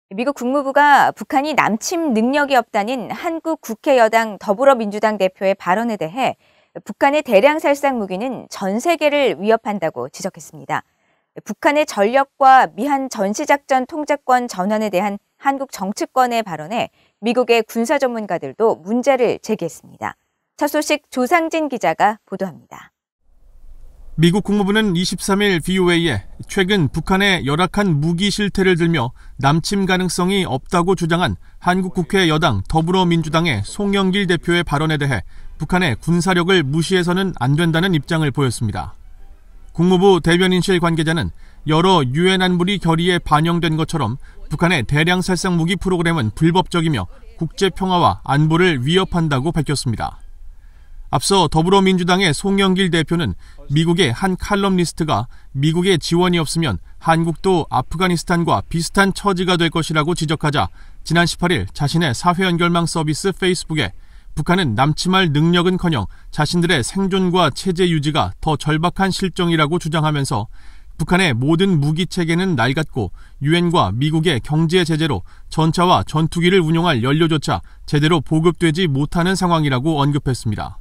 미국 국무부가 북한이 남침 능력이 없다는 한국 국회 여당 더불어민주당 대표의 발언에 대해 북한의 대량 살상 무기는 전 세계를 위협한다고 지적했습니다. 북한의 전력과 미한 전시작전 통제권 전환에 대한 한국 정치권의 발언에 미국의 군사 전문가들도 문제를 제기했습니다. 첫 소식 조상진 기자가 보도합니다. 미국 국무부는 23일 VOA에 최근 북한의 열악한 무기 실태를 들며 남침 가능성이 없다고 주장한 한국 국회 여당 더불어민주당의 송영길 대표의 발언에 대해 북한의 군사력을 무시해서는 안 된다는 입장을 보였습니다. 국무부 대변인실 관계자는 여러 유엔 안보리 결의에 반영된 것처럼 북한의 대량 살상 무기 프로그램은 불법적이며 국제 평화와 안보를 위협한다고 밝혔습니다. 앞서 더불어민주당의 송영길 대표는 미국의 한 칼럼니스트가 미국의 지원이 없으면 한국도 아프가니스탄과 비슷한 처지가 될 것이라고 지적하자 지난 18일 자신의 사회 연결망 서비스 페이스북에 북한은 남침할 능력은커녕 자신들의 생존과 체제 유지가 더 절박한 실정이라고 주장하면서 북한의 모든 무기 체계는 낡았고 유엔과 미국의 경제 제재로 전차와 전투기를 운용할 연료조차 제대로 보급되지 못하는 상황이라고 언급했습니다.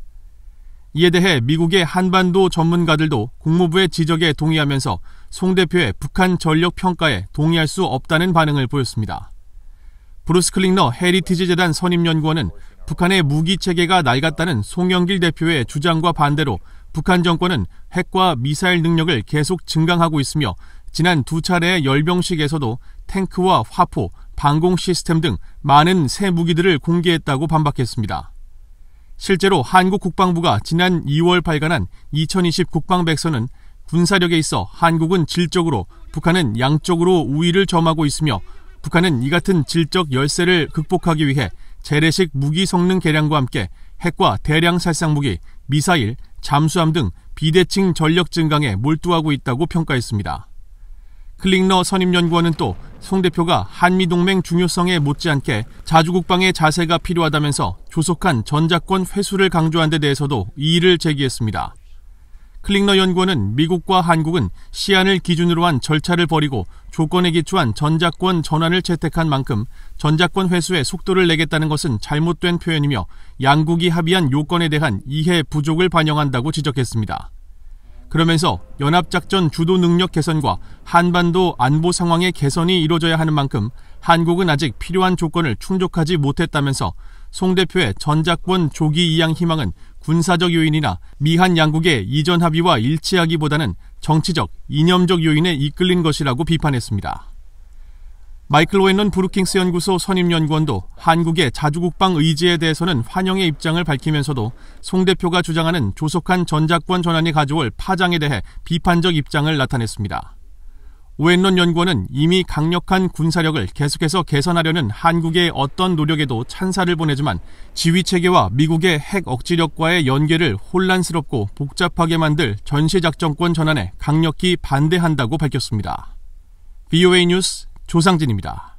이에 대해 미국의 한반도 전문가들도 국무부의 지적에 동의하면서 송 대표의 북한 전력 평가에 동의할 수 없다는 반응을 보였습니다. 브루스 클링너 헤리티지 재단 선임연구원은 북한의 무기 체계가 낡았다는 송영길 대표의 주장과 반대로 북한 정권은 핵과 미사일 능력을 계속 증강하고 있으며 지난 두 차례의 열병식에서도 탱크와 화포, 방공 시스템 등 많은 새 무기들을 공개했다고 반박했습니다. 실제로 한국 국방부가 지난 2월 발간한 2020 국방백서는 군사력에 있어 한국은 질적으로, 북한은 양적으로 우위를 점하고 있으며 북한은 이 같은 질적 열세를 극복하기 위해 재래식 무기 성능 개량과 함께 핵과 대량 살상 무기, 미사일, 잠수함 등 비대칭 전력 증강에 몰두하고 있다고 평가했습니다. 클링너 선임연구원은 또 송 대표가 한미동맹 중요성에 못지않게 자주국방의 자세가 필요하다면서 조속한 전작권 회수를 강조한 데 대해서도 이의를 제기했습니다. 클링너 연구원은 미국과 한국은 시안을 기준으로 한 절차를 벌이고 조건에 기초한 전작권 전환을 채택한 만큼 전작권 회수에 속도를 내겠다는 것은 잘못된 표현이며 양국이 합의한 요건에 대한 이해 부족을 반영한다고 지적했습니다. 그러면서 연합작전 주도 능력 개선과 한반도 안보 상황의 개선이 이루어져야 하는 만큼 한국은 아직 필요한 조건을 충족하지 못했다면서 송 대표의 전작권 조기 이양 희망은 군사적 요인이나 미한 양국의 이전 합의와 일치하기보다는 정치적, 이념적 요인에 이끌린 것이라고 비판했습니다. 마이클 오웬런 브루킹스 연구소 선임연구원도 한국의 자주국방 의지에 대해서는 환영의 입장을 밝히면서도 송 대표가 주장하는 조속한 전작권 전환이 가져올 파장에 대해 비판적 입장을 나타냈습니다. 오웬런 연구원은 이미 강력한 군사력을 계속해서 개선하려는 한국의 어떤 노력에도 찬사를 보내지만 지휘체계와 미국의 핵 억지력과의 연계를 혼란스럽고 복잡하게 만들 전시작전권 전환에 강력히 반대한다고 밝혔습니다. VOA 뉴스 조상진입니다.